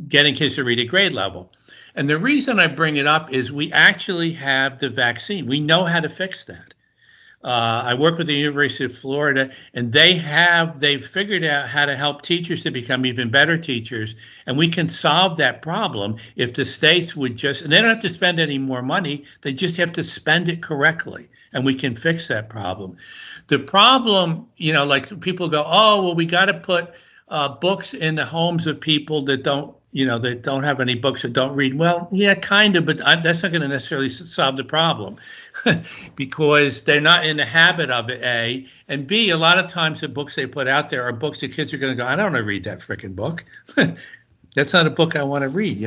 getting kids to read at grade level. And the reason I bring it up is we actually have the vaccine. We know how to fix that. I work with the University of Florida, and they've figured out how to help teachers to become even better teachers. And we can solve that problem if the states would and they don't have to spend any more money. They just have to spend it correctly, and we can fix that problem. The problem, like people go, oh, well, we got to put books in the homes of people that don't have any books or don't read. Well, yeah, kind of, but that's not going to necessarily solve the problem. Because they're not in the habit of it, A. And B, a lot of times the books they put out there are books that kids are going to go, I don't want to read that freaking book. That's not a book I want to read,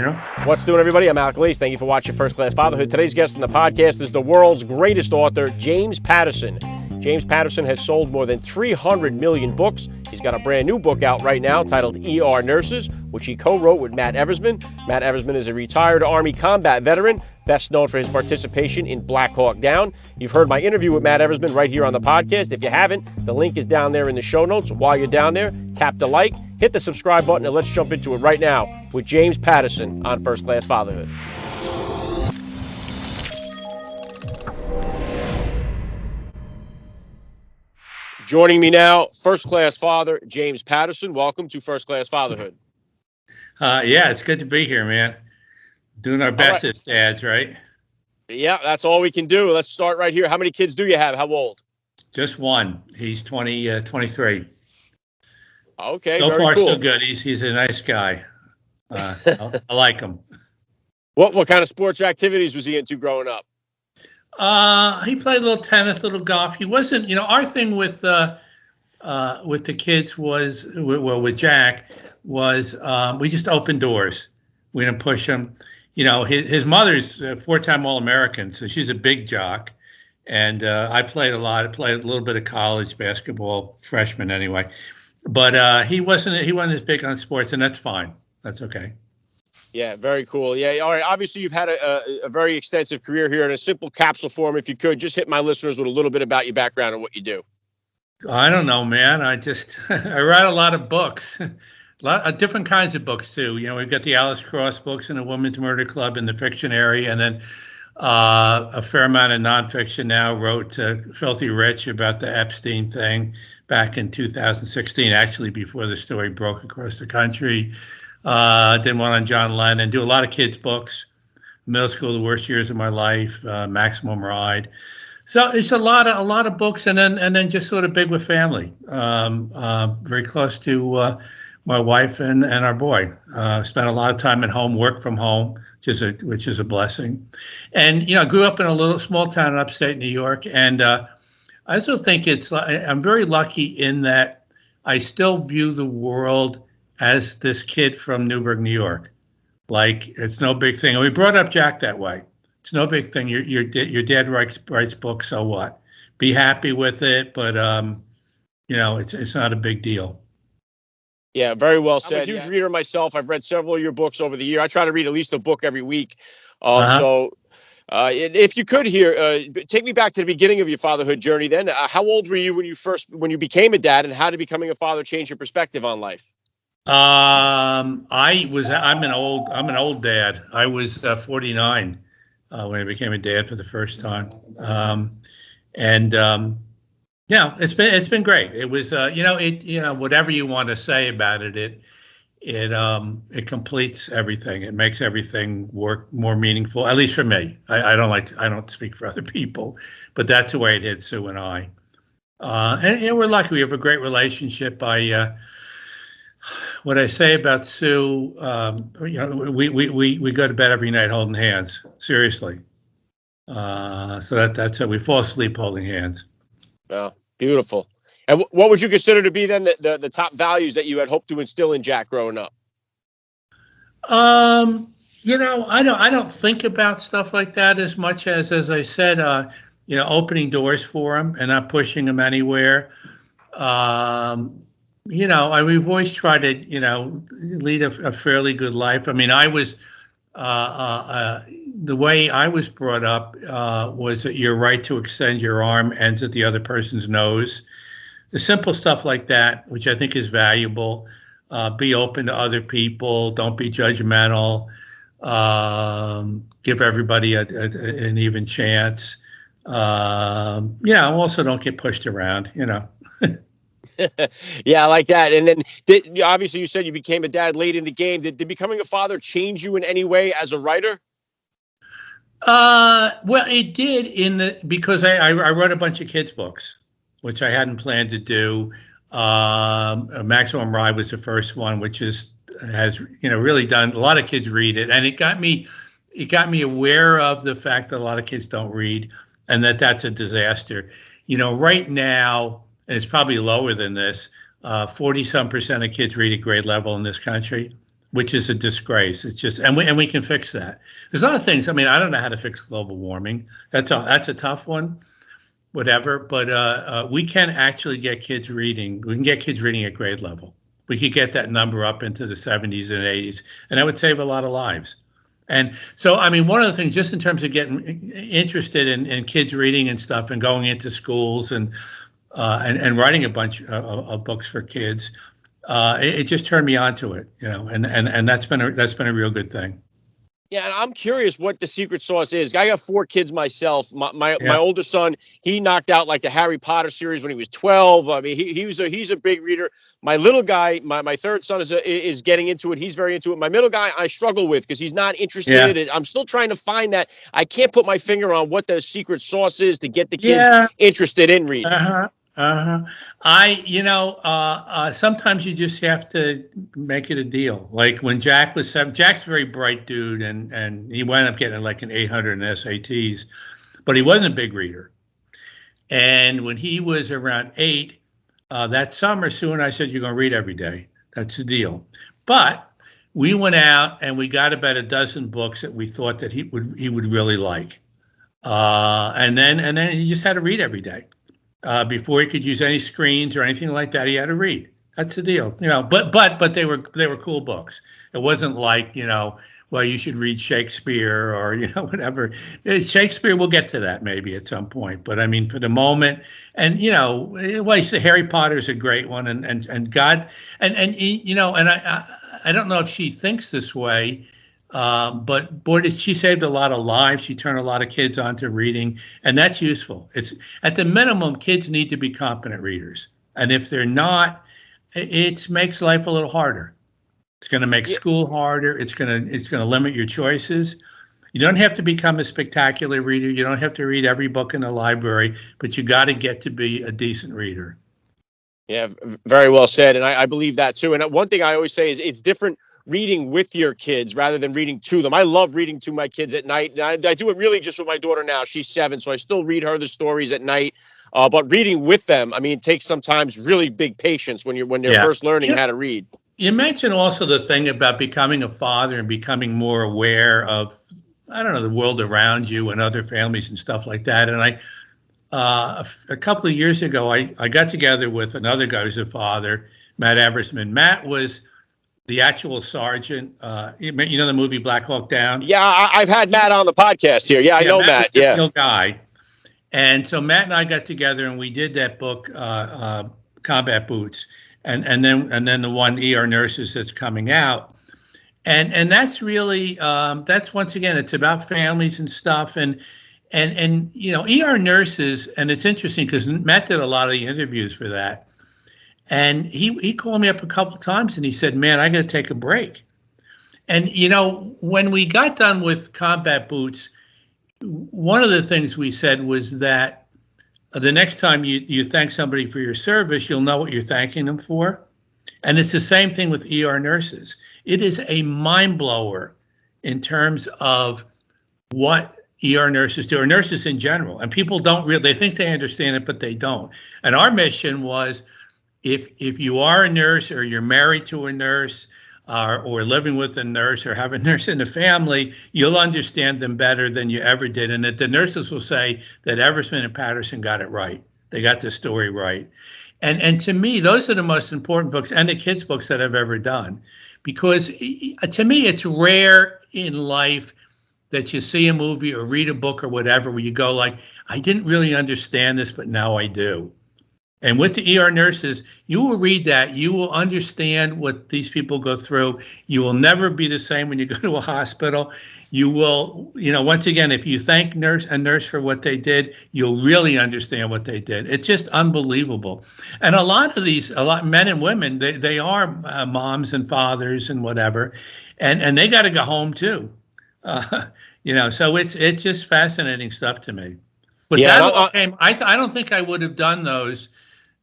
What's doing, everybody? I'm accolades. Thank you for watching First Class Fatherhood. Today's guest on the podcast is the world's greatest author, James Patterson. James Patterson has sold more than 300 million books. He's got a brand new book out right now titled ER Nurses, which he co-wrote with Matt Eversman. Matt Eversman is a retired Army combat veteran, best known for his participation in Black Hawk Down. You've heard my interview with Matt Eversman right here on the podcast. If you haven't, the link is down there in the show notes. While you're down there, tap the like, hit the subscribe button, and let's jump into it right now with James Patterson on First Class Fatherhood. Joining me now, first-class father, James Patterson. Welcome to First Class Fatherhood. Yeah, it's good to be here, man. Doing our best as dads, right? Yeah, that's all we can do. Let's start right here. How many kids do you have? How old? Just one. He's 23. Okay, so very far, cool. So good. He's a nice guy. I like him. What kind of sports or activities was he into growing up? He played a little tennis, a little golf. He wasn't, our thing with the kids was, with Jack was we just opened doors. We didn't push him. His mother's a 4-time All-American, so she's a big jock. And I played a lot. I played a little bit of college basketball, freshman anyway. But he wasn't as big on sports, and that's fine. That's okay. Yeah, very cool. Yeah, all right. Obviously, you've had a very extensive career here. In a simple capsule form, if you could, just hit my listeners with a little bit about your background and what you do. I don't know, man. I write a lot of books, a lot of different kinds of books, too. We've got the Alice Cross books and the Women's Murder Club in the fiction area, and then a fair amount of nonfiction now. Wrote Filthy Rich about the Epstein thing back in 2016, actually before the story broke across the country. Did one on John Lennon. Do a lot of kids' books. Middle school, the worst years of my life. Maximum Ride. So it's a lot of books, and then just sort of big with family. Very close to my wife and our boy. Spent a lot of time at home, work from home, which is a blessing. And I grew up in a little small town in upstate New York, and I also think I'm very lucky in that I still view the world as this kid from Newburgh, New York. Like, it's no big thing. And we brought up Jack that way. It's no big thing. Your dad writes books, so what? Be happy with it, but it's not a big deal. Yeah, very well said. I'm a huge reader myself. I've read several of your books over the year. I try to read at least a book every week. So if you could take me back to the beginning of your fatherhood journey then. How old were you when you became a dad, and how did becoming a father change your perspective on life? I'm an old dad. I was 49 when I became a dad for the first time. It's been great. It was whatever you want to say about it, it completes everything. It makes everything work more meaningful, at least for me. I don't speak for other people, but that's the way it is, Sue and I. And we're lucky. We have a great relationship. What I say about Sue, we go to bed every night holding hands, seriously. So that's how we fall asleep holding hands. Oh, beautiful. And what would you consider to be then the top values that you had hoped to instill in Jack growing up? I don't think about stuff like that as much as I said, opening doors for him and not pushing him anywhere. We've always tried to, lead a fairly good life. I mean, I was, the way I was brought up was that your right to extend your arm ends at the other person's nose. The simple stuff like that, which I think is valuable. Be open to other people. Don't be judgmental. Give everybody an even chance. Also don't get pushed around, Yeah, I like that. And then obviously you said you became a dad late in the game. Did becoming a father change you in any way as a writer? Well, it did because I wrote a bunch of kids books, which I hadn't planned to do. Maximum Ride was the first one, which has really done a lot of kids read it, and it got me aware of the fact that a lot of kids don't read, and that's a disaster. Right now, and it's probably lower than this, 40-some% of kids read at grade level in this country, which is a disgrace. It's just, and we can fix that. There's other things. I mean, I don't know how to fix global warming. That's a tough one, whatever. But we can actually get kids reading. We can get kids reading at grade level. We could get that number up into the 70s and 80s, and that would save a lot of lives. And so, I mean, one of the things, just in terms of getting interested in kids reading and stuff, and going into schools and writing a bunch of books for kids, it just turned me on to it, and that's been a real good thing. Yeah, and I'm curious what the secret sauce is. I got 4 kids myself. My older son, he knocked out like the Harry Potter series when he was 12. I mean, he's a big reader. My little guy, my third son is getting into it. He's very into it. My middle guy, I struggle with because he's not interested. Yeah. I'm still trying to find that. I can't put my finger on what the secret sauce is to get the kids interested in reading. Sometimes you just have to make it a deal. Like when Jack was 7, Jack's a very bright dude, and he wound up getting like an 800 in SATs, but he wasn't a big reader. And when he was around 8, that summer, Sue and I said, "You're going to read every day. That's the deal." But we went out and we got about a dozen books that we thought that he would really like, and then he just had to read every day. Before he could use any screens or anything like that, he had to read. That's the deal, But they were cool books. It wasn't like you should read Shakespeare or whatever. Shakespeare, we'll get to that maybe at some point. But I mean, for the moment, and Harry Potter's a great one, and God, and I don't know if she thinks this way. But boy, she saved a lot of lives. She turned a lot of kids onto reading, and that's useful. It's at the minimum, kids need to be competent readers, and if they're not, it makes life a little harder. It's going to make school harder. It's going to limit your choices. You don't have to become a spectacular reader. You don't have to read every book in the library, but you got to get to be a decent reader. Yeah, very well said, and I believe that too. And one thing I always say is it's different reading with your kids rather than reading to them. I love reading to my kids at night. And I do it really just with my daughter now. She's 7, so I still read her the stories at night. But reading with them, I mean, it takes sometimes really big patience when they're first learning how to read. You mentioned also the thing about becoming a father and becoming more aware of, the world around you and other families and stuff like that. And a couple of years ago, I got together with another guy who's a father, Matt Eversman. Matt was the actual sergeant, the movie Black Hawk Down. Yeah, I've had Matt on the podcast here. Yeah, I know Matt. Yeah, real guy. And so Matt and I got together and we did that book, Combat Boots, and then the one ER Nurses that's coming out, and that's really that's once again it's about families and stuff, and ER Nurses, and it's interesting because Matt did a lot of the interviews for that. And he called me up a couple of times and he said, "Man, I got to take a break." And, when we got done with Combat Boots, one of the things we said was that the next time you thank somebody for your service, you'll know what you're thanking them for. And it's the same thing with ER Nurses. It is a mind blower in terms of what ER nurses do, or nurses in general. And people they think they understand it, but they don't. And our mission was, if you are a nurse or you're married to a nurse or living with a nurse or have a nurse in the family, you'll understand them better than you ever did. And that the nurses will say that Eversman and Patterson got it right. They got the story right. And to me, those are the most important books and the kids' books that I've ever done. Because to me, it's rare in life that you see a movie or read a book or whatever where you go like, I didn't really understand this, but now I do. And with the ER nurses, you will read that. You will understand what these people go through. You will never be the same when you go to a hospital. You will, once again, if you thank a nurse for what they did, you'll really understand what they did. It's just unbelievable. And a lot men and women, they are moms and fathers and whatever, and they got to go home too. So it's just fascinating stuff to me. But Yeah, that all came. I don't think I would have done those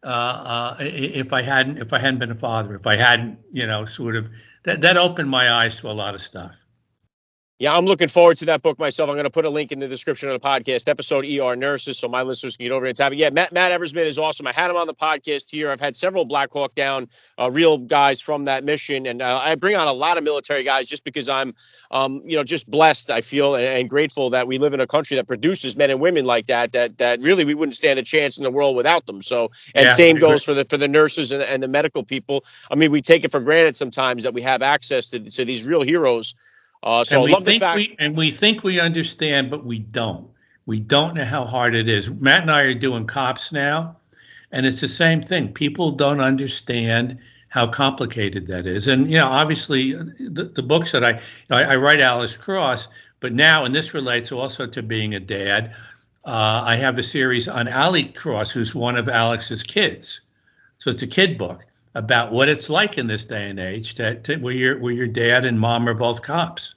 if I hadn't been a father. If I hadn't, sort of that opened my eyes to a lot of stuff. Yeah, I'm looking forward to that book myself. I'm going to put a link in the description of the podcast episode, ER Nurses, so my listeners can get over and have it. Yeah, Matt Eversman is awesome. I had him on the podcast here. I've had several Black Hawk Down real guys from that mission, and I bring on a lot of military guys just because I'm, just blessed, I feel, and grateful that we live in a country that produces men and women like that really we wouldn't stand a chance in the world without them. So, and same goes for the nurses and the medical people. I mean, we take it for granted sometimes that we have access to these real heroes. So I love the fact, we think we understand, but we don't. We don't know how hard it is. Matt and I are doing cops now, and it's the same thing. People don't understand how complicated that is. And obviously, the books that I write Alice Cross, but now, and this relates also to being a dad. I have a series on Allie Cross, who's one of Alex's kids. So it's a kid book about what it's like in this day and age where your dad and mom are both cops.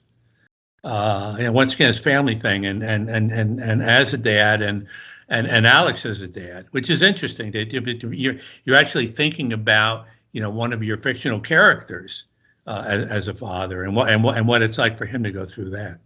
Once again, it's family thing, and as a dad, and Alex as a dad, which is interesting. You're actually thinking about one of your fictional characters as a father, and what it's like for him to go through that.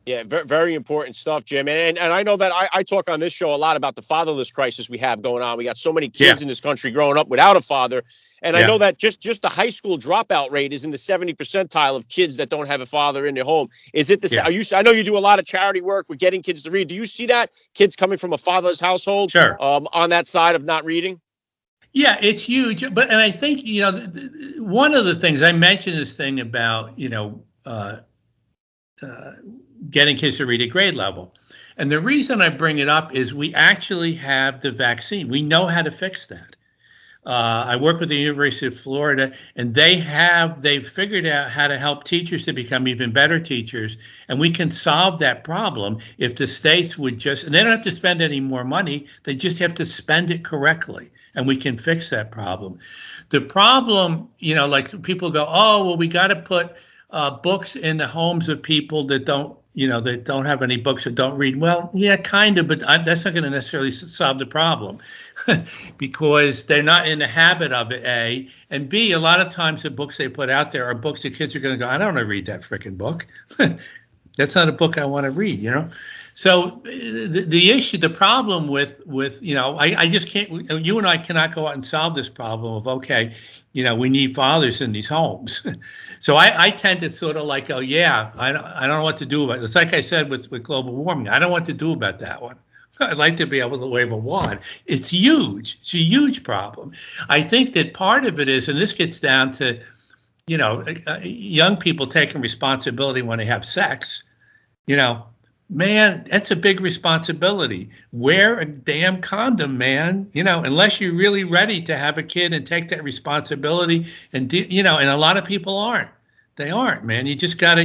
Yeah, very important stuff, Jim. And I know that I talk on this show a lot about the fatherless crisis we have going on. We got so many kids in this country growing up without a father. And I know that just the high school dropout rate is in the 70 percentile of kids that don't have a father in their home. Is it the? Are you? I know you do a lot of charity work with getting kids to read. Do you see that kids coming from a fatherless household? Sure. On that side of not reading. Yeah, it's huge. And I think one of the things I mentioned this thing about getting kids to read at grade level. And the reason I bring it up is we actually have the vaccine. We know how to fix that. I work with the University of Florida, and they've figured out how to help teachers to become even better teachers. And we can solve that problem if the states would and they don't have to spend any more money. They just have to spend it correctly, and we can fix that problem. The problem, like people go, oh, well, we got to put books in the homes of people that don't have any books or don't read. Well, yeah, kind of, but that's not going to necessarily solve the problem because they're not in the habit of it, A. And B, a lot of times the books they put out there are books that kids are going to go, I don't want to read that freaking book. That's not a book I want to read, So the problem with I just can't, you and I cannot go out and solve this problem of, okay, we need fathers in these homes. So I tend to sort of like, oh, yeah, I don't know what to do about it. It's like I said with global warming. I don't know what to do about that one. I'd like to be able to wave a wand. It's huge. It's a huge problem. I think that part of it is, and this gets down to, young people taking responsibility when they have sex. Man, that's a big responsibility. Wear a damn condom, man. Unless you're really ready to have a kid and take that responsibility, and and a lot of people aren't. They aren't, man. You got to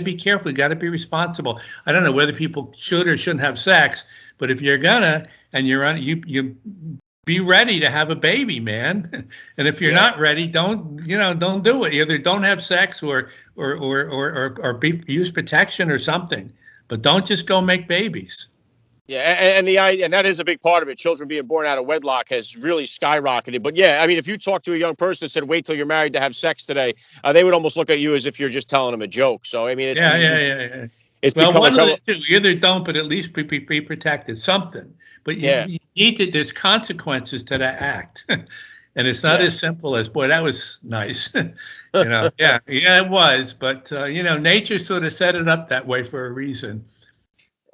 be careful. You got to be responsible. I don't know whether people should or shouldn't have sex, but if you're gonna and you're on, you be ready to have a baby, man. And if you're not ready, don't do it. Either don't have sex or use protection or something. But don't just go make babies. Yeah, and that is a big part of it. Children being born out of wedlock has really skyrocketed. But yeah, I mean, if you talk to a young person and said, "Wait till you're married to have sex today," they would almost look at you as if you're just telling them a joke. So I mean, it's It's one of the two. Either don't, but at least be protected. Something. But you need to. There's consequences to that act, and it's not as simple as, boy, that was nice. It was. But nature sort of set it up that way for a reason.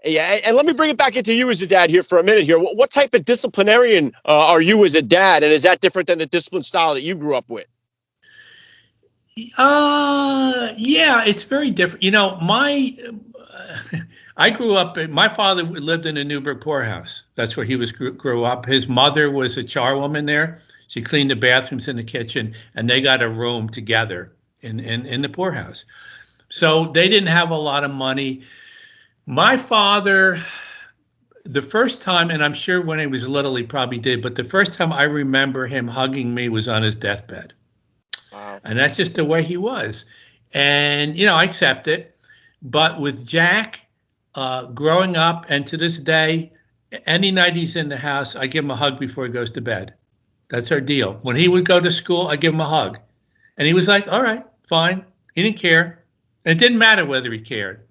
Yeah, and let me bring it back into you as a dad here for a minute here. What type of disciplinarian are you as a dad, and is that different than the discipline style that you grew up with? Yeah, it's very different. I grew up. My father lived in a Newburgh poorhouse. That's where he grew up. His mother was a charwoman there. She cleaned the bathrooms in the kitchen, and they got a room together in the poorhouse. So they didn't have a lot of money. My father, the first time, and I'm sure when he was little he probably did, but the first time I remember him hugging me was on his deathbed. Wow. And that's just the way he was. And, I accept it. But with Jack, growing up, and to this day, any night he's in the house, I give him a hug before he goes to bed. That's our deal. When he would go to school, I give him a hug. And he was like, all right, fine. He didn't care. And it didn't matter whether he cared.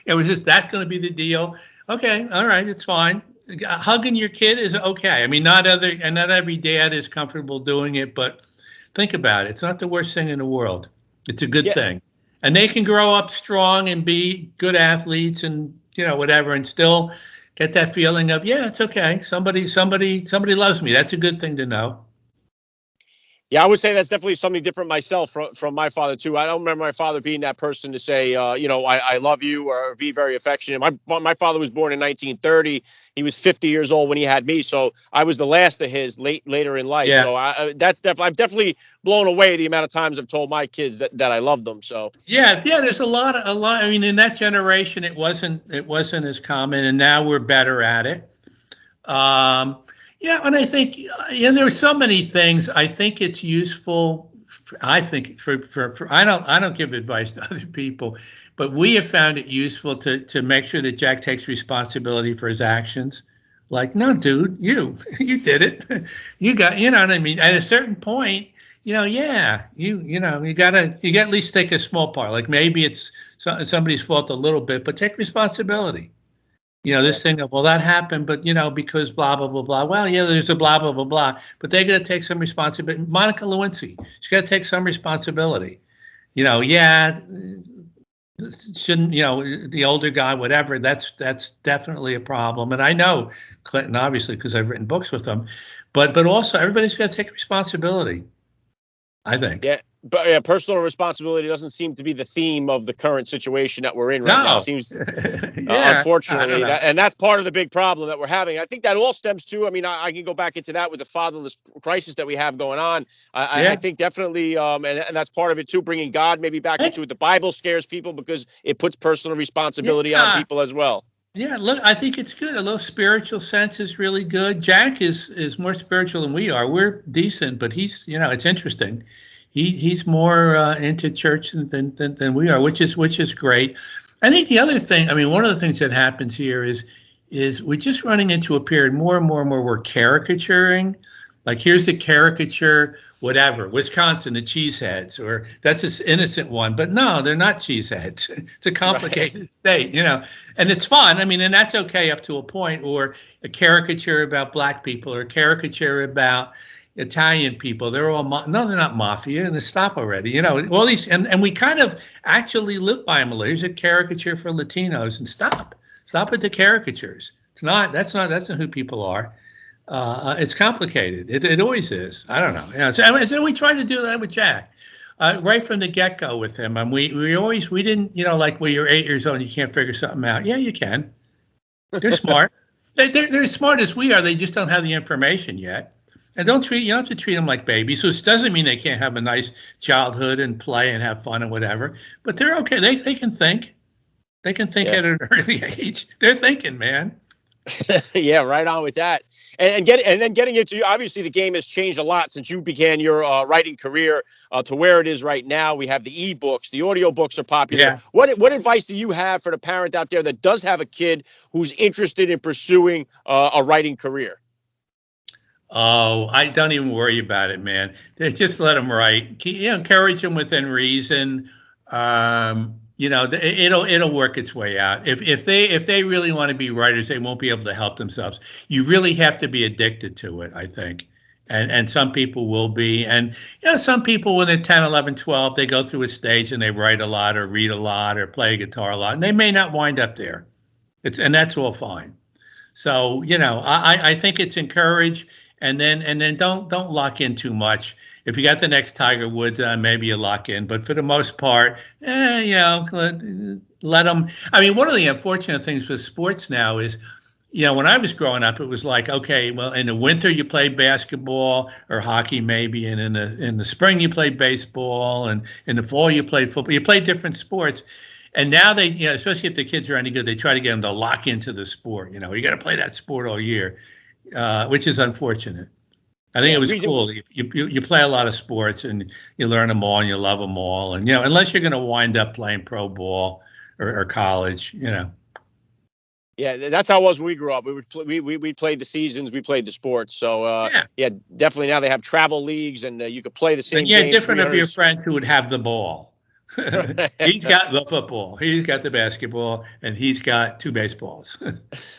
It was just, that's going to be the deal. Okay, all right, it's fine. Hugging your kid is okay. I mean, not every dad is comfortable doing it, but think about it. It's not the worst thing in the world. It's a good thing. And they can grow up strong and be good athletes and, whatever, and still get that feeling of, yeah, it's okay. Somebody loves me. That's a good thing to know. Yeah, I would say that's definitely something different myself from my father, too. I don't remember my father being that person to say, I love you or be very affectionate. My father was born in 1930. He was 50 years old when he had me. So I was the last of his later in life. Yeah. So I'm definitely blown away the amount of times I've told my kids that I love them. So yeah, there's a lot. I mean, in that generation, it wasn't as common, and now we're better at it. Yeah, and I think there are so many things. I think it's useful. I think for I don't give advice to other people, but we have found it useful to make sure that Jack takes responsibility for his actions. Like, no, dude, you did it. You got, what I mean. At a certain point, you gotta at least take a small part. Like maybe it's somebody's fault a little bit, but take responsibility. This thing of, well, that happened, but, because blah, blah, blah, blah. Well, yeah, there's a blah, blah, blah, blah. But they got to take some responsibility. Monica Lewinsky, she's got to take some responsibility. Shouldn't, the older guy, whatever, that's definitely a problem. And I know Clinton, obviously, because I've written books with him. But also, everybody's got to take responsibility, I think. Yeah. But personal responsibility doesn't seem to be the theme of the current situation that we're in right now. It seems, unfortunately, and that's part of the big problem that we're having. I think that all stems to, I can go back into that with the fatherless crisis that we have going on. I think definitely, and that's part of it too, bringing God maybe back into it. The Bible scares people because it puts personal responsibility on people as well. Yeah, look, I think it's good. A little spiritual sense is really good. Jack is more spiritual than we are. We're decent, but he's, it's interesting. He's more into church than we are, which is great. I think the other thing, one of the things that happens here is we're just running into a period more and more and more we're caricaturing. Like here's the caricature, whatever, Wisconsin, the cheeseheads, or that's this innocent one. But no, they're not cheeseheads. It's a complicated state, and it's fun. And that's okay up to a point, or a caricature about black people, or a caricature about Italian people. They're all no, they're not mafia, and they stop already. All these, and we kind of actually live by them. There's a caricature for Latinos, and stop with the caricatures. That's not who people are. It's complicated. It always is. I don't know. So we tried to do that with Jack right from the get-go with him. And we didn't, like when you're 8 years old and you can't figure something out. Yeah, you can. They're smart. They're as smart as we are. They just don't have the information yet. And you don't have to treat them like babies. So it doesn't mean they can't have a nice childhood and play and have fun and whatever. But they're okay. They can think. They can think at an early age. They're thinking, man. Yeah, right on with that. And then getting into, obviously the game has changed a lot since you began your writing career to where it is right now. We have the ebooks, the audio books are popular. Yeah. What advice do you have for the parent out there that does have a kid who's interested in pursuing a writing career? Oh, I don't even worry about it, man. Just let them write. Encourage them within reason. It'll work its way out. If they really want to be writers, they won't be able to help themselves. You really have to be addicted to it, I think. And some people will be. And some people when they're 10, 11, 12, they go through a stage and they write a lot or read a lot or play a guitar a lot, and they may not wind up there. And that's all fine. So, I think it's encouraged. And then don't lock in too much. If you got the next Tiger Woods, maybe you lock in. But for the most part, let them. I mean, one of the unfortunate things with sports now is, when I was growing up, it was like, okay, well, in the winter you play basketball or hockey maybe, and in the spring you play baseball, and in the fall you play football. You play different sports. And now they, especially if the kids are any good, they try to get them to lock into the sport. You got to play that sport all year, which is unfortunate. I think it was cool. You play a lot of sports and you learn them all and you love them all. And, unless you're going to wind up playing pro ball or college, Yeah, that's how it was when we grew up. We played the seasons, we played the sports. So, definitely now they have travel leagues and you could play the same game. Different of your friend who would have the ball. He's got the football, he's got the basketball, and he's got 2 baseballs.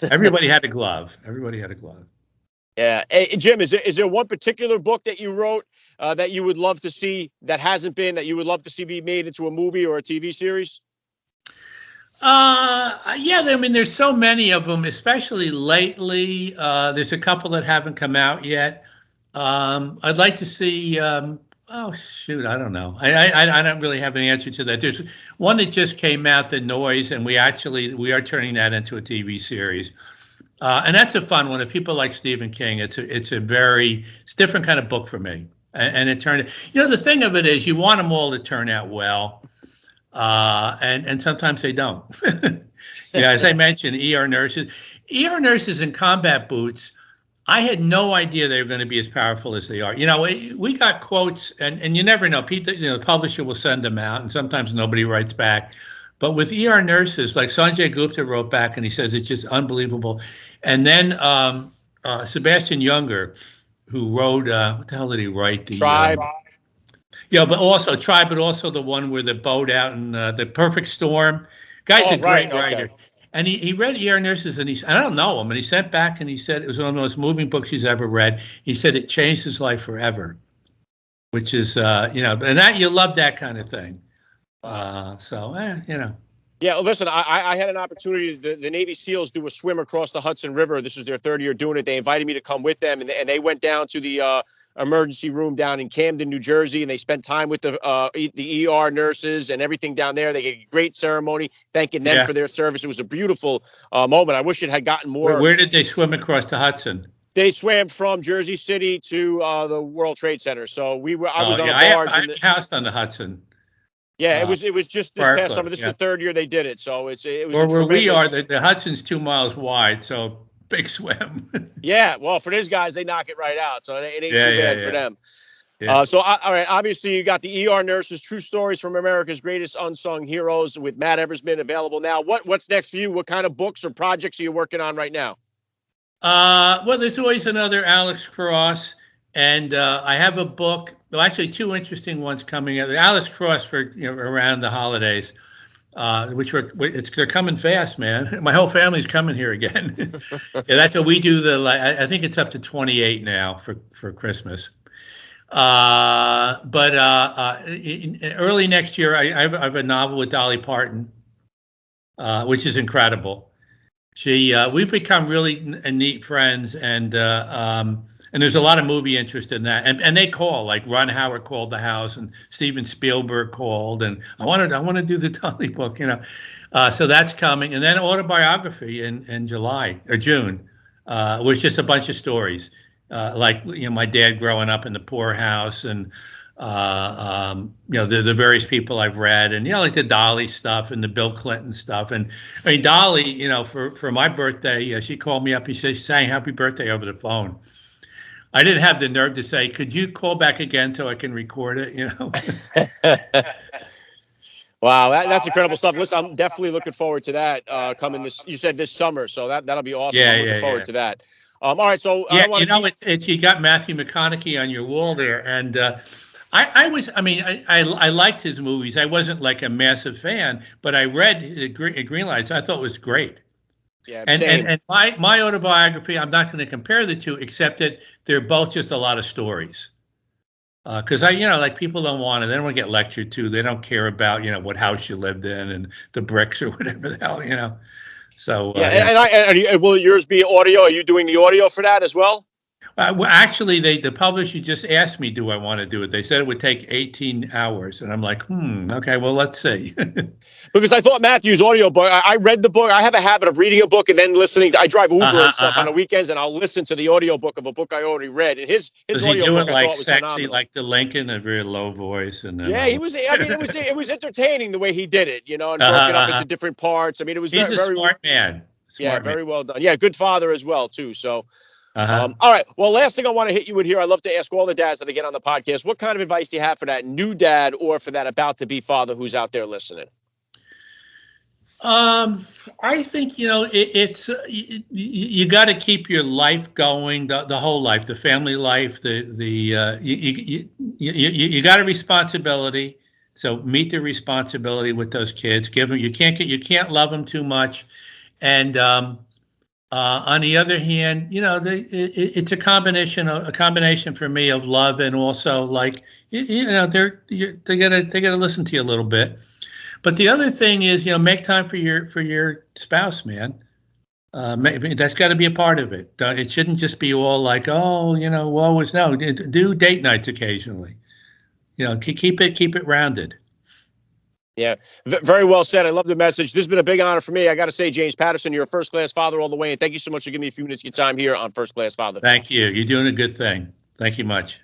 Everybody had a glove. Yeah. Hey, Jim, is there one particular book that you wrote that you would love to see that you would love to see be made into a movie or a TV series? I mean, there's so many of them, especially lately. There's a couple that haven't come out yet. I'd like to see. Oh shoot, I don't know. I don't really have an answer to that. There's one that just came out, The Noise, and we are turning that into a TV series. And that's a fun one. If people like Stephen King, it's a different kind of book for me. And it turned, the thing of it is you want them all to turn out well. And sometimes they don't. As I mentioned, ER nurses in combat boots. I had no idea they were going to be as powerful as they are. We got quotes, and you never know. People, the publisher will send them out, and sometimes nobody writes back. But with ER nurses, like Sanjay Gupta wrote back, and he says it's just unbelievable. And then Sebastian Junger, who wrote, what the hell did he write? The Tribe. But also Tribe, but also the one where the boat out in The Perfect Storm. Guy's a great writer. Okay. And he read ER Nurses, and I don't know him, and he sent back and he said it was one of the most moving books he's ever read. He said it changed his life forever, which is, and that you love that kind of thing. Yeah, well, listen, I had an opportunity. The Navy SEALs do a swim across the Hudson River. This is their 3rd year doing it. They invited me to come with them, and they went down to the emergency room down in Camden, New Jersey, and they spent time with the ER nurses and everything down there. They had a great ceremony thanking them for their service. It was a beautiful moment. I wish it had gotten more. Where did they swim across the Hudson? They swam from Jersey City to the World Trade Center. So I was on a barge. I have a house on the Hudson. Yeah, it was just this past summer. This is the 3rd year they did it, so it was. Or where we are, the Hudson's 2 miles wide, so big swim. Yeah, well, for these guys, they knock it right out, so it ain't too bad for them. Yeah. All right, obviously you got the ER Nurses, True Stories from America's Greatest Unsung Heroes with Matt Eversman available now. What's next for you? What kind of books or projects are you working on right now? Well, there's always another Alex Cross, and I have a book. Well, actually, 2 interesting ones coming out. Alice Cross for around the holidays, they're coming fast, man. My whole family's coming here again. That's what we do. I think it's up to 28 now for Christmas. But early next year, I have a novel with Dolly Parton, which is incredible. We've become really neat friends, and there's a lot of movie interest in that. And they call, like Ron Howard called the house, and Steven Spielberg called, and I want to do the Dolly book, So that's coming, and then autobiography in July or June, was just a bunch of stories, like my dad growing up in the poorhouse, and the various people I've read, and like the Dolly stuff and the Bill Clinton stuff. And I mean, Dolly, for my birthday, she called me up. She sang happy birthday over the phone. I didn't have the nerve to say, could you call back again so I can record it, Wow, that's incredible stuff. Listen, I'm definitely looking forward to that coming you said this summer, so that'll be awesome. I'm looking forward to that. All right, so it's you got Matthew McConaughey on your wall there, and I liked his movies. I wasn't like a massive fan, but I read Green Lights. I thought it was great. Yeah, and my autobiography, I'm not going to compare the two, except that they're both just a lot of stories. Because like people don't want to, they don't want to get lectured to. They don't care about what house you lived in and the bricks or whatever the hell. So and will yours be audio? Are you doing the audio for that as well? Well, actually, the publisher just asked me, do I want to do it? They said it would take 18 hours. And I'm like, okay, well, let's see. Because I thought Matthew's audiobook, I read the book. I have a habit of reading a book and then listening. I drive Uber and stuff on the weekends, and I'll listen to the audiobook of a book I already read. And his Does he do audiobook it I like thought was sexy, phenomenal. like the Lincoln, a very low voice? And then Yeah, he was. I mean, it was entertaining the way he did it, and broke it up into different parts. I mean, it was he's a very smart man. Very well done. Yeah, good father as well too. So. All right. Well, last thing I want to hit you with here, I love to ask all the dads that I get on the podcast, what kind of advice do you have for that new dad or for that about to be father who's out there listening? I think, it's you got to keep your life going, the whole life, the family life, you got a responsibility. So meet the responsibility with those kids. Give them, you can't love them too much. And, on the other hand, it's a combination for me of love and also they gotta listen to you a little bit. But the other thing is, make time for your spouse, man. Maybe that's got to be a part of it. It shouldn't just be all like, woe is no. Do date nights occasionally. Keep it rounded. Yeah, very well said. I love the message. This has been a big honor for me. I got to say, James Patterson, you're a first-class father all the way, and thank you so much for giving me a few minutes of your time here on First Class Father. Thank you. You're doing a good thing. Thank you much.